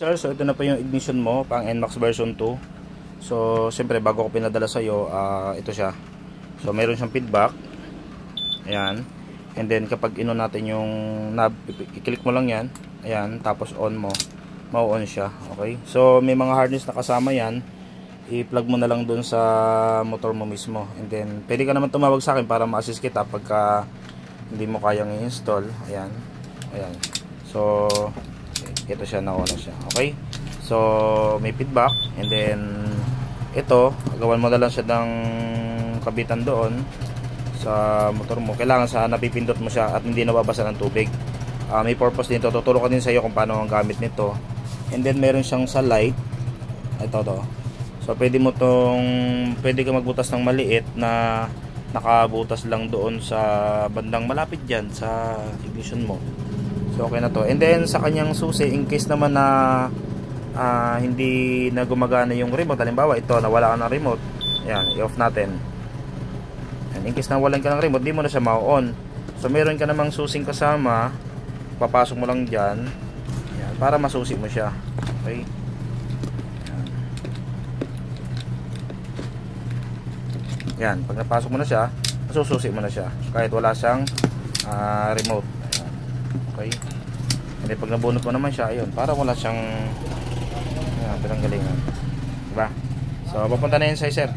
Sir, so ito na po yung ignition mo, pang NMAX version 2. So, siyempre bago ko pinadala sa iyo, ito siya. So, meron siyang feedback. Ayan. And then kapag ino natin yung knob, i-click mo lang 'yan. Ayan, tapos on mo. Mau-on siya, okay? So, may mga harness na kasama 'yan. I-plug mo na lang dun sa motor mo mismo. And then, pwede ka naman tumawag sa akin para ma-assist kita pagka hindi mo kayang i-install. Ayan. Ayan. So, ito siya, na-on na siya. Okay? So, may feedback. And then, ito, gawan mo na lang siya ng kabitan doon sa motor mo. Kailangan sa napipindot mo siya at hindi nababasa ng tubig. May purpose din ito. Tuturo ko din sa iyo kung paano ang gamit nito. And then, meron siyang sa light. Ito to. So, pwede ka magbutas ng maliit na nakabutas lang doon sa bandang malapit dyan sa ignition mo. So, okay na to. And then, sa kanyang susi, in case naman na hindi na gumagana yung remote, halimbawa, ito, nawala ka ng remote, ayan, i-off natin. And in case nawalan ka ng remote, di mo na siya ma-on. So, meron ka namang susing kasama, papasok mo lang dyan, ayan, para masusi mo siya. Okay? Ayan, pag napasok mo na siya, masususi mo na siya, kahit wala siyang remote. Okay. Hindi, pag nabunot mo naman siya, ayun, para wala siyang pinanggalingan. Diba? So, papunta na yun sa sir.